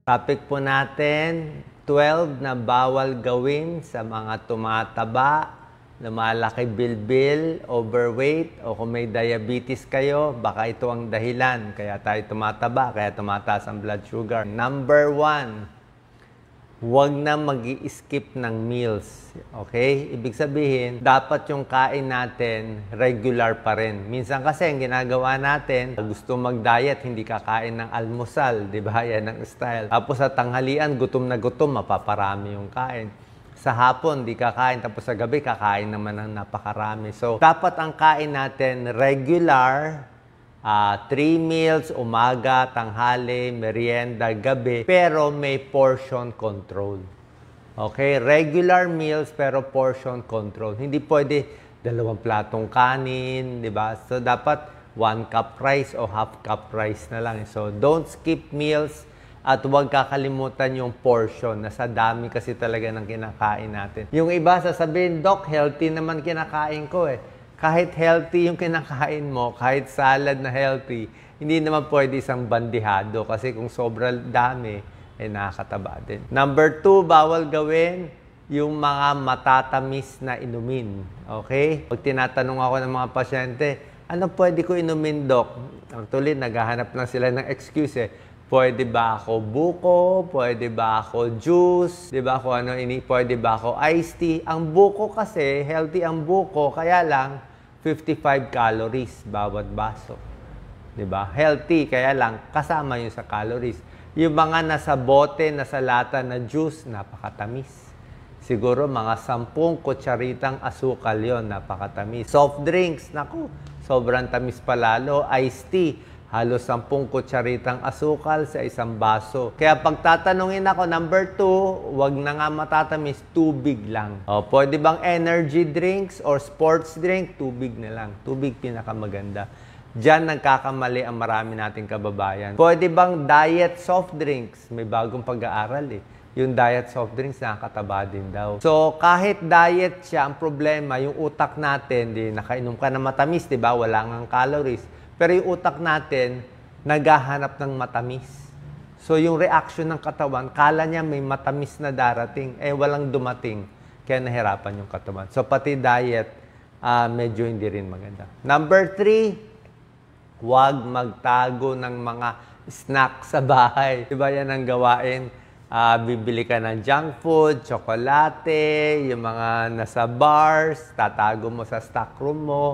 Topic po natin, 12 na bawal gawin sa mga tumataba, lumalaki bilbil, overweight, o kung may diabetes kayo, baka ito ang dahilan. Kaya tayo tumataba, kaya tumataas ang blood sugar. Number 1, huwag na mag-i-skip ng meals. Okay? Ibig sabihin, dapat yung kain natin regular pa rin. Minsan kasi ang ginagawa natin, gusto mag-diet, hindi kakain ng almusal. Di ba? Yan ang style. Tapos sa tanghalian, gutom na gutom, mapaparami yung kain. Sa hapon, di kakain. Tapos sa gabi, kakain naman ng napakarami. So, dapat ang kain natin regular, 3 meals, umaga, tanghali, merienda, gabi, pero may portion control. Okay? Regular meals, pero portion control. Hindi pwede 2 platong kanin, di ba? So, dapat 1 cup rice o half cup rice na lang. So, don't skip meals at huwag kakalimutan yung portion. Nasa dami kasi talaga ng kinakain natin. Yung iba sasabihin, Doc, healthy naman kinakain ko eh. Kahit healthy yung kinakain mo, kahit salad na healthy, hindi naman pwede isang bandihado kasi kung sobrang dami, nakakataba din. Number 2, bawal gawin yung mga matatamis na inumin. Okay? Pag tinatanong ako ng mga pasyente, ano pwede ko inumin, Doc? Actually, naghahanap lang sila ng excuse eh. Pwede ba ako buko? Pwede ba ako juice? Di ba? Pwede ba ako iced tea? Ang buko kasi, healthy ang buko, kaya lang 55 calories bawat baso. Di ba? Healthy, kaya lang kasama yun sa calories. Yung mga nasa bote, nasa lata na juice, napakatamis. Siguro mga 10 kutsaritang asukal yon, napakatamis. Soft drinks, naku, sobrang tamis pa lalo. Iced tea, halos 10 kutsaritang asukal sa isang baso. Kaya pag tatanungin ako, number 2, wag na nga matatamis, tubig lang. O, pwede bang energy drinks or sports drink? Tubig na lang. Tubig pinakamaganda. Diyan nagkakamali ang marami nating kababayan. Pwede bang diet soft drinks? May bagong pag-aaral eh. Yung diet soft drinks nakakataba din daw. So, kahit diet siya, ang problema, yung utak natin, nakainom ka na matamis, di ba? Wala ngang calories. Pero yung utak natin, naghahanap ng matamis. So, yung reaction ng katawan, kala niya may matamis na darating, walang dumating. Kaya nahirapan yung katawan. So, pati diet, medyo hindi rin maganda. Number 3, huwag magtago ng mga snack sa bahay. Diba yan ang gawain? Bibili ka ng junk food, tsokolate, yung mga nasa bars, tatago mo sa stockroom mo.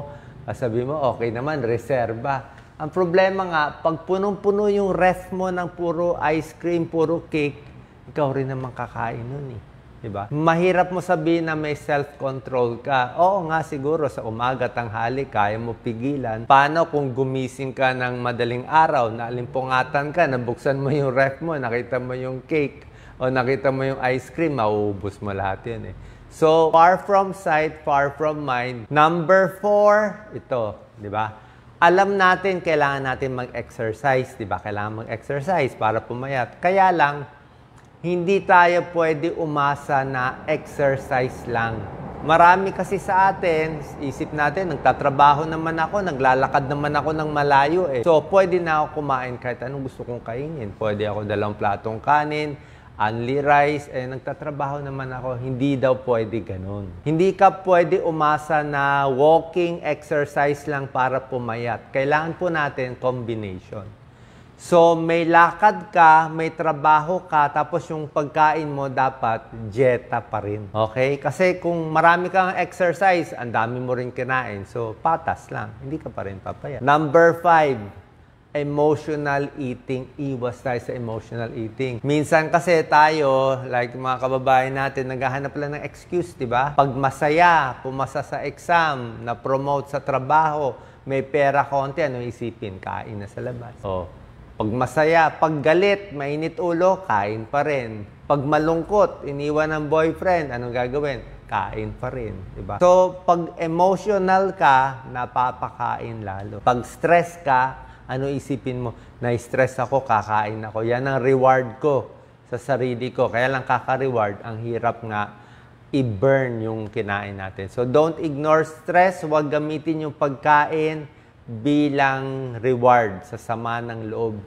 Sabi mo, okay naman, reserba. Ang problema nga, pag punong-puno yung ref mo ng puro ice cream, puro cake, ikaw rin naman kakain nun eh. Diba? Mahirap mo sabihin na may self-control ka. Oo nga siguro, sa umaga, tanghali, kaya mo pigilan. Paano kung gumising ka ng madaling araw, naalimpungatan ka, nabuksan mo yung ref mo, nakita mo yung cake, o nakita mo yung ice cream, mauubos mo lahat yun eh. So, far from sight, far from mind. Number 4, ito, di ba? Alam natin, kailangan natin mag-exercise, di ba? Kailangan mag-exercise para pumayat. Kaya lang, hindi tayo pwede umasa na exercise lang. Marami kasi sa atin, isip natin, nagtatrabaho naman ako, naglalakad naman ako ng malayo eh. So, pwede na ako kumain kahit anong gusto kong kainin. Pwede ako 2 platong kanin, only rice, nagtatrabaho naman ako. Hindi daw pwede ganun. Hindi ka pwede umasa na walking exercise lang para pumayat. Kailangan po natin combination. So, may lakad ka, may trabaho ka, tapos yung pagkain mo dapat dieta pa rin. Okay? Kasi kung marami kang exercise, ang dami mo rin kinain. So, patas lang. Hindi ka pa rin papayat. Number 5. Emotional eating. Iwas tayo sa emotional eating. Minsan kasi tayo, like mga kababayan natin, naghahanap lang ng excuse, di ba? Pag masaya, pumasa sa exam, na-promote sa trabaho, may pera konti, ano isipin? Kain na sa labas. Oh. Pag masaya, pag galit, mainit ulo, kain pa rin. Pag malungkot, iniwan ng boyfriend, anong gagawin? Kain pa rin, di ba? So, pag emotional ka, napapakain lalo. Pag stress ka, ano isipin mo? Na-stress ako, kakain ako. Yan ang reward ko sa sarili ko. Kaya lang kaka-reward, ang hirap nga i-burn yung kinain natin. So, don't ignore stress. Huwag gamitin yung pagkain bilang reward sa sama ng loob.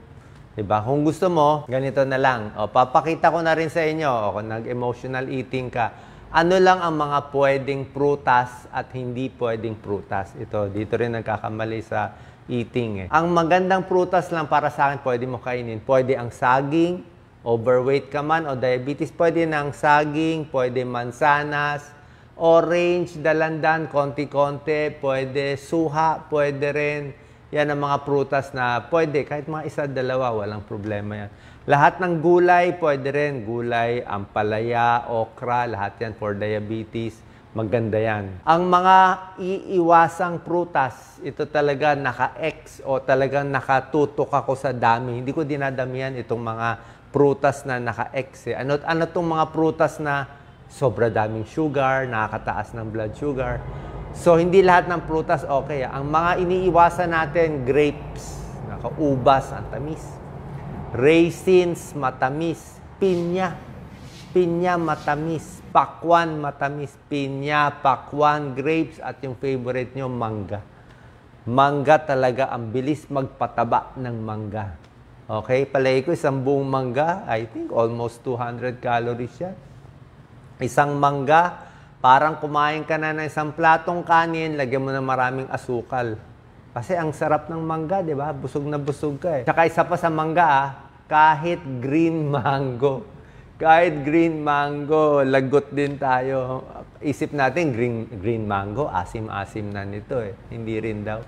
Diba? Kung gusto mo, ganito na lang. O, papakita ko na rin sa inyo, o, kung nag-emotional eating ka, ano lang ang mga pwedeng prutas at hindi pwedeng prutas. Ito, dito rin nagkakamali sa eating. Ang magandang prutas lang para sa akin, pwede mo kainin. Pwede ang saging, overweight ka man o diabetes, pwede ng saging, pwede mansanas, orange, dalandan, konti-konti, pwede suha, pwede rin. Yan ang mga prutas na pwede, kahit mga isa, dalawa, walang problema yan. Lahat ng gulay, pwede rin. Gulay, ampalaya, okra, lahat yan for diabetes. Maganda yan. Ang mga iiwasang prutas, ito talaga naka-X o talagang nakatutok ako sa dami. Hindi ko dinadamihan itong mga prutas na naka-X. Ano itong mga prutas na sobra daming sugar, nakakataas ng blood sugar. So, hindi lahat ng prutas okay. Ang mga iniiwasan natin, grapes, nakaubas, ang tamis. Raisins, matamis. Pinya, matamis. Pakwan, matamis. Pinya, pakwan, grapes, at yung favorite nyo, mangga. Mangga talaga, ang bilis magpataba ng mangga. Okay, palagi ko isang buong mangga, I think almost 200 calories yan. Isang mangga, parang kumain ka na ng isang platong kanin, lagyan mo na maraming asukal. Kasi ang sarap ng mangga, di ba? Busog na busog ka eh. Tsaka isa pa sa mangga, kahit green mango. Kahit green mango, lagot din tayo. Isip natin, green mango, asim-asim na nito eh. Hindi rin daw.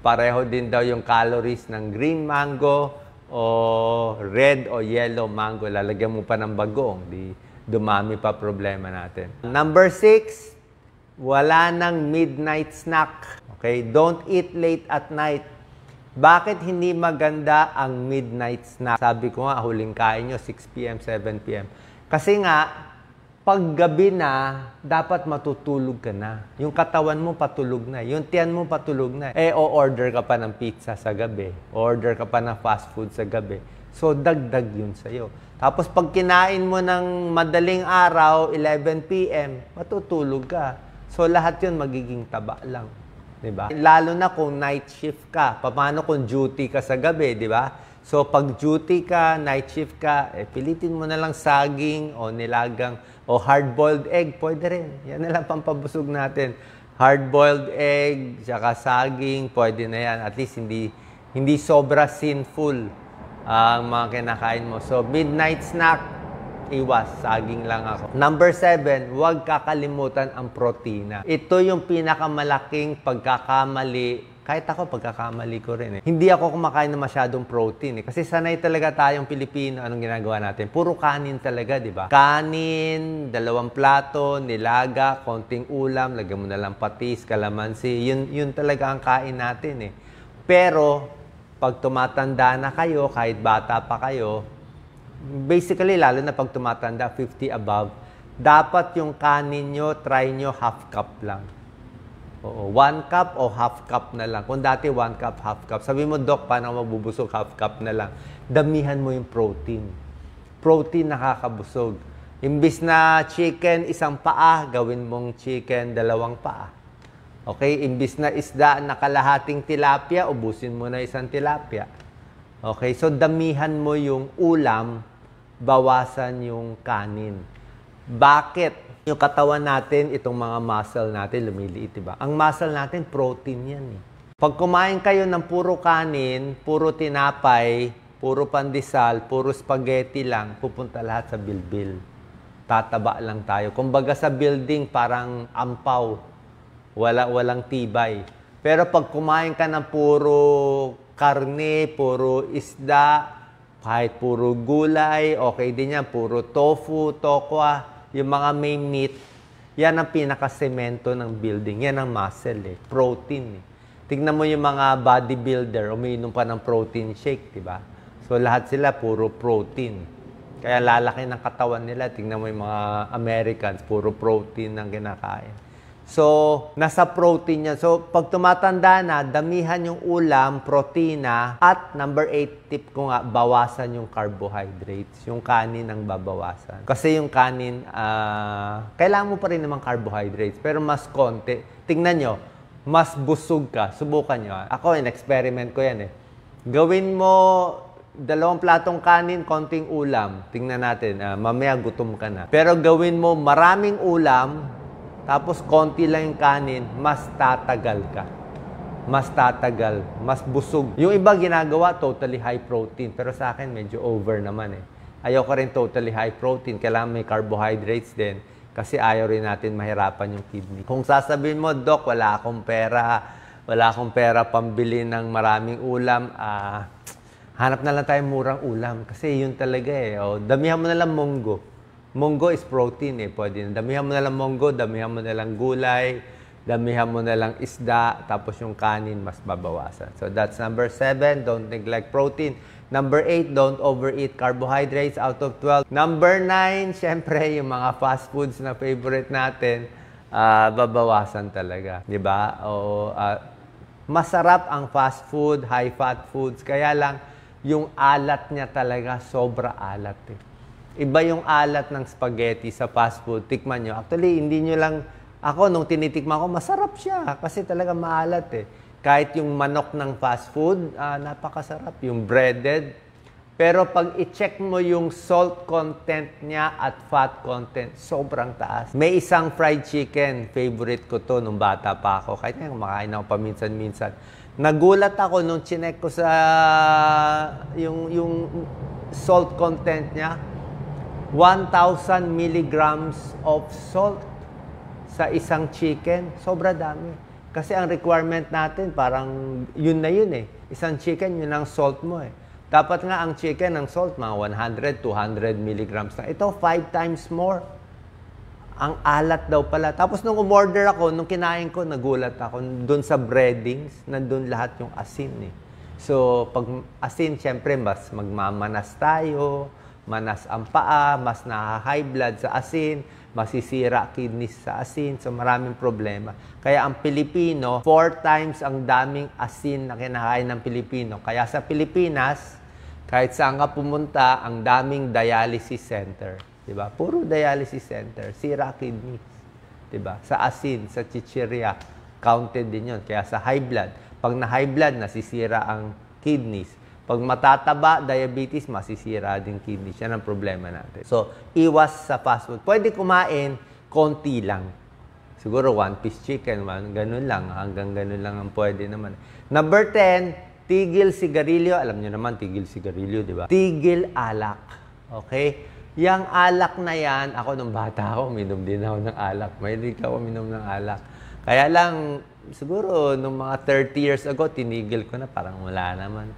Pareho din daw yung calories ng green mango o red o yellow mango. Lalagyan mo pa ng bagoong, di dumami pa problema natin. Number 6, wala nang midnight snack. Okay? Don't eat late at night. Bakit hindi maganda ang midnight snack? Sabi ko nga, huling kain nyo, 6 p.m., 7 p.m. Kasi nga, pag gabi na, dapat matutulog ka na. Yung katawan mo patulog na. Yung tiyan mo patulog na. O-order ka pa ng pizza sa gabi. Order ka pa ng fast food sa gabi. So, dagdag yun sa'yo. Tapos, pag kinain mo ng madaling araw, 11 p.m., matutulog ka. So, lahat yun magiging taba lang. Diba? Lalo na kung night shift ka. Paano kung duty ka sa gabi, di ba? So, pag duty ka, night shift ka, pilitin mo na lang saging o nilagang o hard-boiled egg. Pwede rin. Yan na lang pampabusog natin. Hard-boiled egg, saka saging, pwede na yan. At least, hindi sobra sinful ang mga kinakain mo. So, midnight snack, iwas. Saging lang ako. Number 7, huwag kakalimutan ang protina. Ito yung pinakamalaking pagkakamali. Kahit ako, pagkakamali ko rin eh. Hindi ako kumakain na masyadong protein eh. Kasi sanay talaga tayong Pilipino. Anong ginagawa natin? Puro kanin talaga, di ba? Kanin, 2 plato, nilaga, konting ulam, lagyan mo na lang patis, kalamansi. Yun talaga ang kain natin eh. Pero, pag tumatanda na kayo, kahit bata pa kayo, basically, lalo na pag tumatanda, 50 above, dapat yung kanin nyo, try nyo half cup lang. Oo, 1 cup o half cup na lang. Kung dati 1 cup, half cup. Sabi mo, Doc, paano mabubusog half cup na lang? Damihan mo yung protein. Protein nakakabusog. Imbis na chicken, 1 paa, gawin mong chicken, 2 paa. Okay? Imbis na isda na kalahating tilapia, ubusin mo na 1 tilapia. Okay? So, damihan mo yung ulam, bawasan yung kanin. Bakit? Yung katawan natin, itong mga muscle natin, lumiliit, diba? Ang muscle natin, protein yan eh. Pag kumain kayo ng puro kanin, puro tinapay, puro pandesal, puro spaghetti lang, pupunta lahat sa bilbil. Tataba lang tayo. Kumbaga sa building, parang ampaw. Walang tibay. Pero pag kumain ka ng puro karne, puro isda, kahit puro gulay, okay din yan. Puro tofu, tokwa, yung mga main meat, yan ang pinakasemento ng building. Yan ang muscle eh. Protein eh. Tignan mo yung mga bodybuilder, umiinom pa ng protein shake, di ba? So lahat sila puro protein. Kaya lalaki ng katawan nila. Tignan mo yung mga Americans, puro protein ang kinakain. So, nasa protein yan. So, pag tumatanda na, damihan yung ulam, protina, at number 8 tip ko nga, bawasan yung carbohydrates. Yung kanin ang babawasan. Kasi yung kanin, kailangan mo pa rin naman carbohydrates, pero mas konti. Tingnan nyo, mas busog ka. Subukan nyo. Ako, in-experiment ko yan eh. Gawin mo 2 platong kanin, konting ulam. Tingnan natin, mamaya gutom ka na. Pero gawin mo maraming ulam, tapos konti lang yung kanin, mas tatagal ka. Mas tatagal, mas busog. Yung iba ginagawa, totally high protein. Pero sa akin, medyo over naman eh. Ayoko rin totally high protein. Kailangan may carbohydrates din. Kasi ayaw rin natin mahirapan yung kidney. Kung sasabihin mo, Doc, wala akong pera pambili ng maraming ulam, hanap na lang tayo murang ulam. Kasi yun talaga eh. O, damihan mo na lang munggo. Munggo is protein eh. Pwede. Damihan mo na lang munggo, damihan mo na lang gulay, damihan mo na lang isda, tapos yung kanin mas babawasan. So that's number 7, don't neglect protein. Number 8, don't overeat carbohydrates out of 12. Number 9, syempre yung mga fast foods na favorite natin, babawasan talaga. Diba? O, masarap ang fast food, high-fat foods, kaya lang yung alat niya talaga, sobra alat eh. Iba yung alat ng spaghetti sa fast food, tikman nyo. Actually, hindi nyo lang. Ako, nung tinitikman ko, masarap siya kasi talaga maalat eh. Kahit yung manok ng fast food, napakasarap. Yung breaded. Pero pag i-check mo yung salt content niya at fat content, sobrang taas. May isang fried chicken, favorite ko to nung bata pa ako. Kahit nga kumakain ako paminsan-minsan. Nagulat ako nung chinek ko sa yung salt content niya. 1,000 milligrams of salt sa isang chicken, sobra dami. Kasi ang requirement natin, parang yun na yun eh. Isang chicken, yun ang salt mo eh. Dapat nga ang chicken, ang salt, mga 100, 200 milligrams na. Ito, 5 times more. Ang alat daw pala. Tapos nung umorder ako, nung kinain ko, nagulat ako. Doon sa breadings, nandun lahat yung asin eh. So, pag asin, syempre, mas magmamanas tayo, manas ang paa, mas na-high blood sa asin, masisira kidneys sa asin, so maraming problema. Kaya ang Pilipino, 4 times ang daming asin na kinakain ng Pilipino. Kaya sa Pilipinas, kahit saan ka pumunta, ang daming dialysis center. Diba? Puro dialysis center, sira kidneys. Diba? Sa asin, sa chichirya, counted din yun. Kaya sa high blood, pag na high blood, nasisira ang kidneys. Pag matataba, diabetes, masisira din kidneys. Yan ang problema natin. So, iwas sa fast food. Pwede kumain, konti lang. Siguro 1-piece chicken, ganun lang. Hanggang ganun lang ang pwede naman. Number 10, tigil sigarilyo. Alam nyo naman, tigil sigarilyo, di ba? Tigil alak. Okay? Yang alak na yan, ako nung bata ako, uminom din ako ng alak. Mahilig ako uminom ng alak. Kaya lang, siguro, nung mga 30 years ago, tinigil ko na. Parang wala naman.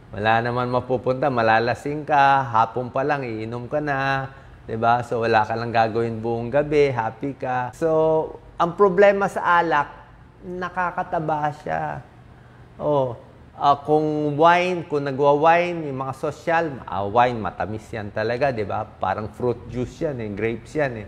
Wala naman mapupunta, malalasing ka, hapon pa lang, iinom ka na, 'di ba? So wala ka lang gagawin buong gabi, happy ka. So, ang problema sa alak, nakakataba siya. Kung wine, kung nagwa-wine, yung mga social, wine, matamis yan talaga, 'di ba? Parang fruit juice yan, grapes yan.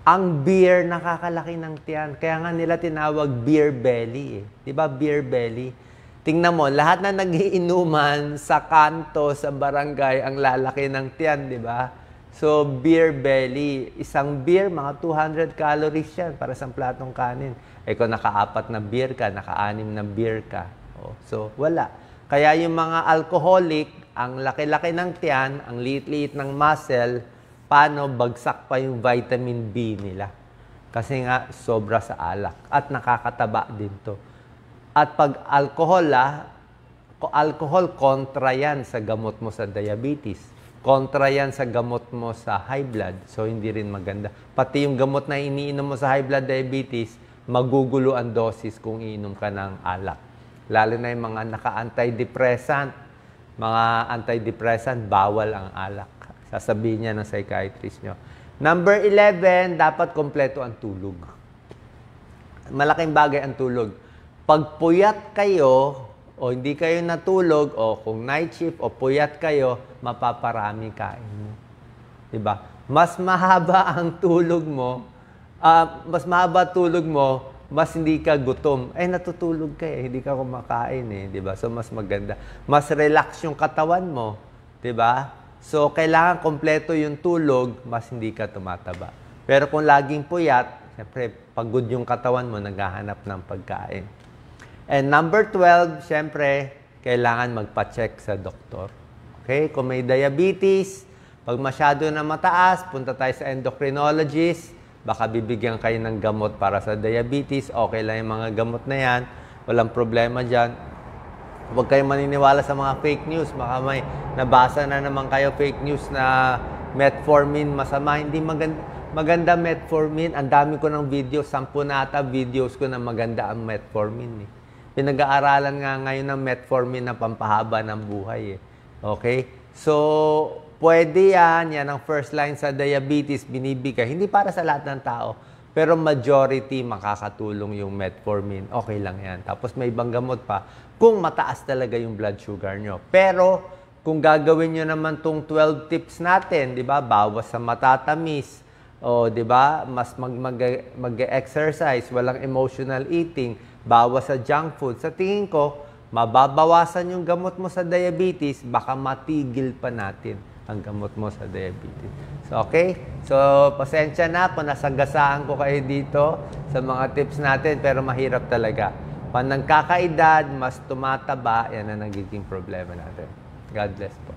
Ang beer, nakakalaki ng tiyan. Kaya nga nila tinawag beer belly. 'Di ba, beer belly? Tingnan mo, lahat na nagiinuman sa kanto, sa barangay, ang lalaki ng tiyan, di ba? So, beer belly. Isang beer, mga 200 calories yan para sa platong kanin. Kung naka-4 na beer ka, naka-6 na beer ka. So, wala. Kaya yung mga alcoholic, ang laki-laki ng tiyan, ang liit-liit ng muscle, paano bagsak pa yung vitamin B nila? Kasi nga, sobra sa alak. At nakakataba din to. At pag alcohol, alcohol, kontra yan sa gamot mo sa diabetes. Kontra yan sa gamot mo sa high blood. So, hindi rin maganda. Pati yung gamot na iniinom mo sa high blood diabetes, magugulo ang dosis kung iinom ka ng alak. Lalo na yung mga naka-antidepressant. Mga antidepressant, bawal ang alak. Sasabihin niya ng psychiatrist nyo. Number 11, dapat kompleto ang tulog. Malaking bagay ang tulog. Pag puyat kayo, o hindi kayo natulog, o kung night shift, o puyat kayo, mapaparami kain mo. Diba? Mas mahaba ang tulog mo, mas hindi ka gutom. Natutulog ka hindi ka kumakain diba? So, mas maganda. Mas relax yung katawan mo, diba? So, kailangan kompleto yung tulog, mas hindi ka tumataba. Pero kung laging puyat, siyempre, pagod yung katawan mo, naghahanap ng pagkain. And number 12, siyempre, kailangan magpa-check sa doktor. Okay? Kung may diabetes, pag masyado na mataas, punta tayo sa endocrinologist. Baka bibigyan kayo ng gamot para sa diabetes. Okay lang yung mga gamot na yan. Walang problema dyan. Huwag kayong maniniwala sa mga fake news. Baka may nabasa na naman kayo fake news na metformin masama. Hindi maganda metformin. Ang dami ko ng video, 10 na ata videos ko na maganda ang metformin. Pinag-aaralan nga ngayon ng metformin na pampahaba ng buhay. Okay? So, pwede yan. Yan ang first line sa diabetes, binibigay. Hindi para sa lahat ng tao. Pero majority makakatulong yung metformin. Okay lang yan. Tapos may ibang gamot pa kung mataas talaga yung blood sugar nyo. Pero kung gagawin nyo naman tong 12 tips natin, di ba? Bawas sa matatamis. O, di ba? Mas mag-exercise, walang emotional eating, bawas sa junk food. Sa tingin ko, mababawasan yung gamot mo sa diabetes, baka matigil pa natin ang gamot mo sa diabetes. So, okay? So, pasensya na kung nasagasaan ko kayo dito sa mga tips natin, pero mahirap talaga. Pag nagkakaedad, mas tumataba, yan ang nagiging problema natin. God bless po.